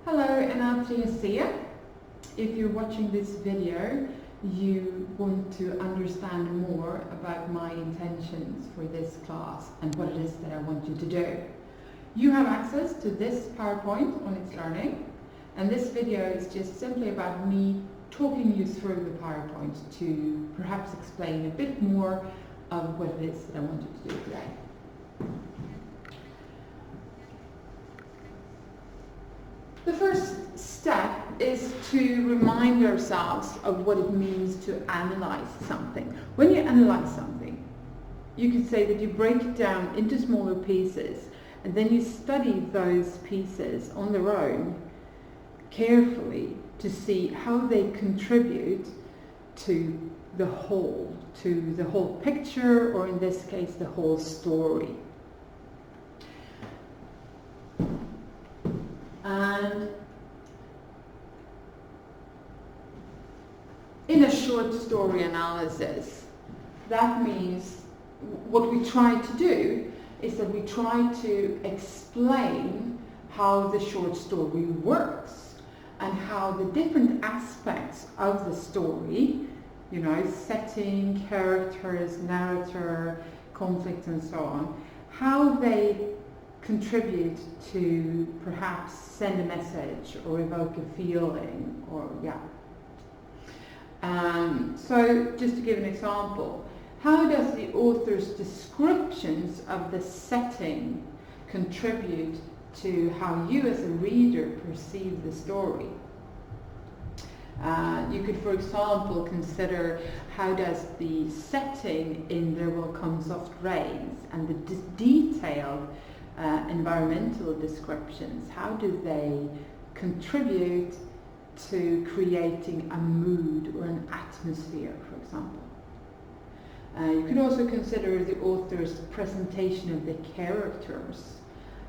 Hello, NA3C. If you're watching this video, you want to understand more about my intentions for this class and what it is that I want you to do. You have access to this PowerPoint on its learning, and this video is just simply about me talking you through the PowerPoint to perhaps explain a bit more of what it is that I want you to do today. The first step is to remind ourselves of what it means to analyze something. When you analyze something, you could say that you break it down into smaller pieces and then you study those pieces on their own carefully to see how they contribute to the whole picture, or in this case, the whole story. And in a short story analysis, that means what we try to do is that we try to explain how the short story works and how the different aspects of the story, setting, characters, narrator, conflict and so on, how they contribute to perhaps send a message or evoke a feeling, or so just to give an example, how does the author's descriptions of the setting contribute to how you as a reader perceive the story? You could, for example, consider how does the setting in There Will Come Soft Rains and the detailed environmental descriptions, how do they contribute to creating a mood or an atmosphere, for example? You could also consider the author's presentation of the characters.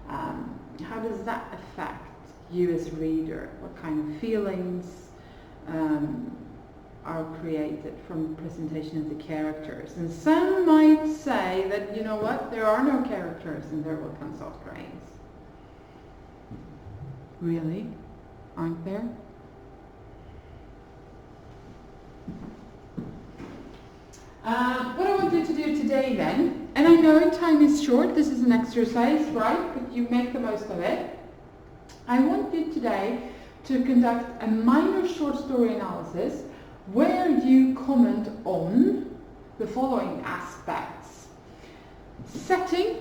How does that affect you as a reader? What kind of feelings are created from the presentation of the characters? And some might say that, there are no characters in There Will Come Soft Rains. Really? Aren't there? What I want you to do today then, and I know time is short, this is an exercise, right? But you make the most of it. I want you today to conduct a minor short story analysis where you comment on the following aspects: setting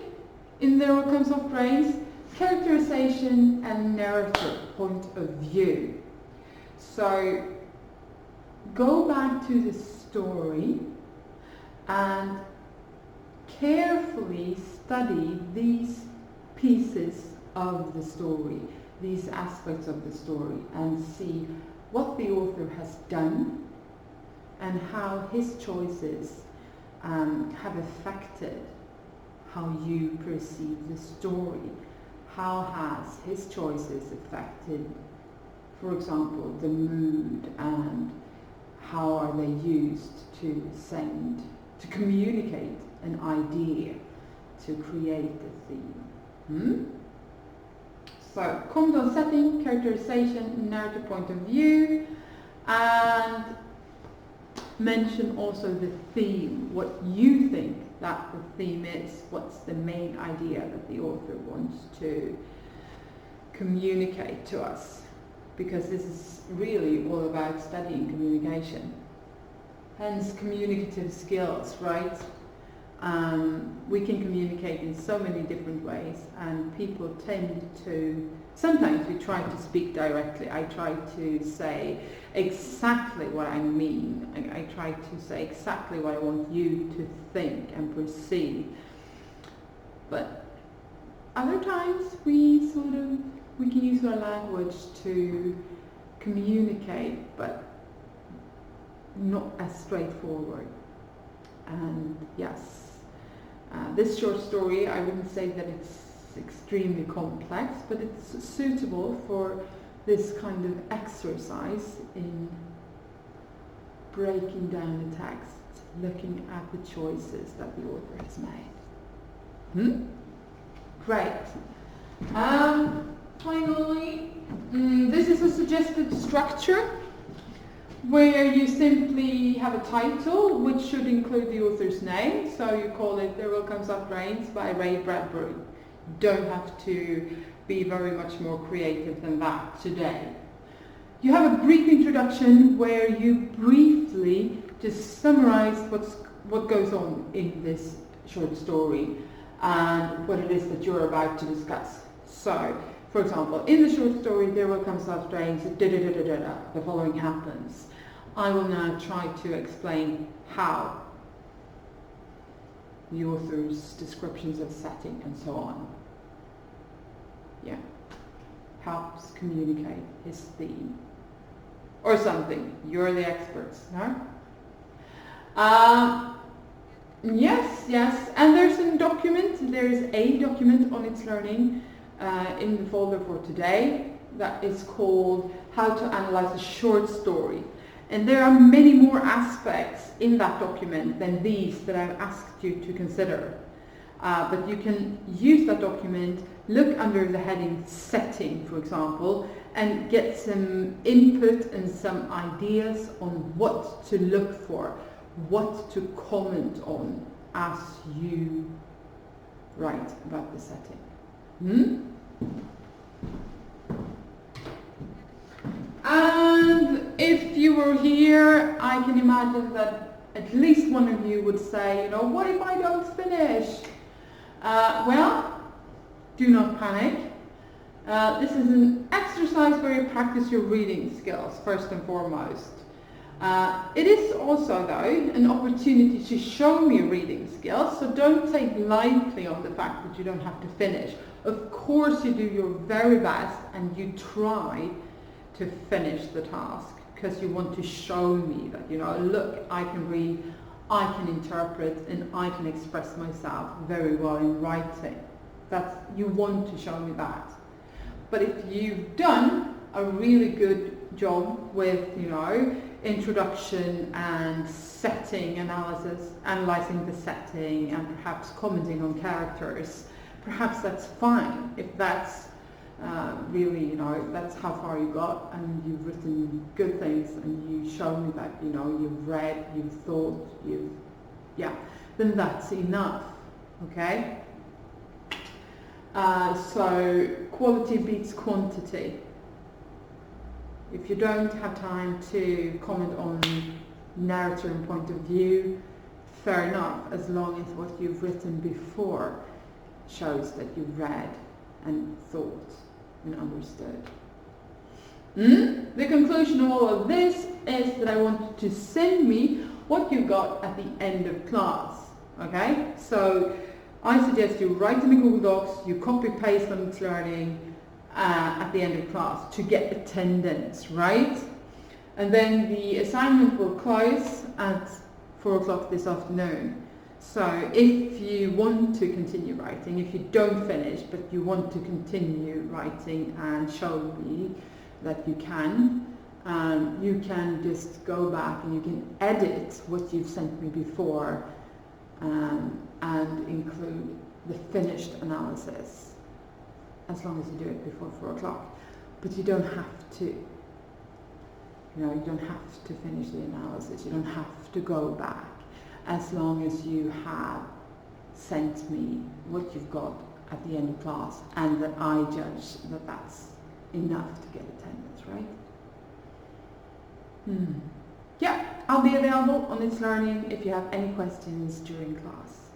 in There Will Come Soft Rains, characterization and narrator point of view. So go back to the story and carefully study these pieces of the story, these aspects of the story, and see what the author has done and how his choices have affected how you perceive the story. How has his choices affected, for example, the mood, and how are they used to communicate an idea, to create a theme? So, comment on setting, characterization, narrative point of view, and mention also the theme, what you think that the theme is, what's the main idea that the author wants to communicate to us, because this is really all about studying communication. Hence communicative skills, right? We can communicate in so many different ways, and people tend to, sometimes we try to speak directly. I try to say exactly what I mean. I try to say exactly what I want you to think and perceive. But other times we can use our language to communicate, but not as straightforward. And yes, this short story, I wouldn't say that it's extremely complex, but it's suitable for this kind of exercise in breaking down the text, looking at the choices that the author has made. Great. Finally, structure where you simply have a title which should include the author's name. So you call it There Will Come Soft Rains by Ray Bradbury. You don't have to be very much more creative than that today. You have a brief introduction where you briefly just summarize what goes on in this short story and what it is that you're about to discuss. So, for example, in the short story, There Will Come Soft Rains, the following happens. I will now try to explain how the author's descriptions of setting and so on, yeah, helps communicate his theme or something. You're the experts, no? Yes, and there's a document. There is a document on It's Learning in the folder for today that is called How to Analyze a Short Story. And there are many more aspects in that document than these that I've asked you to consider. But you can use that document, look under the heading Setting, for example, and get some input and some ideas on what to look for, what to comment on as you write about the setting. And if you were here, I can imagine that at least one of you would say, what if I don't finish? Well, do not panic. This is an exercise where you practice your reading skills, first and foremost. It is also, though, an opportunity to show me reading skills, so don't take lightly on the fact that you don't have to finish. Of course you do your very best and you try to finish the task because you want to show me that, look, I can read, I can interpret, and I can express myself very well in writing. You want to show me that. But if you've done a really good job with, introduction and setting analysis, analyzing the setting and perhaps commenting on characters, perhaps that's fine. If that's really, that's how far you got and you've written good things and you show me that, you've read, you've thought, then that's enough, okay? So quality beats quantity. If you don't have time to comment on narrative and point of view, fair enough, as long as what you've written before shows that you've read and thought and understood. The conclusion of all of this is that I want you to send me what you got at the end of class, okay? So I suggest you write in the Google Docs, you copy paste on It's Learning at the end of class to get attendance, right? And then the assignment will close at 4 o'clock this afternoon. So if you want to continue writing, if you don't finish but you want to continue writing and show me that you can just go back and you can edit what you've sent me before and include the finished analysis, as long as you do it before 4 o'clock. But you don't have to. You don't have to finish the analysis. You don't have to go back, as long as you have sent me what you've got at the end of class and that I judge that that's enough to get attendance, right? Yeah, I'll be available on It's Learning if you have any questions during class.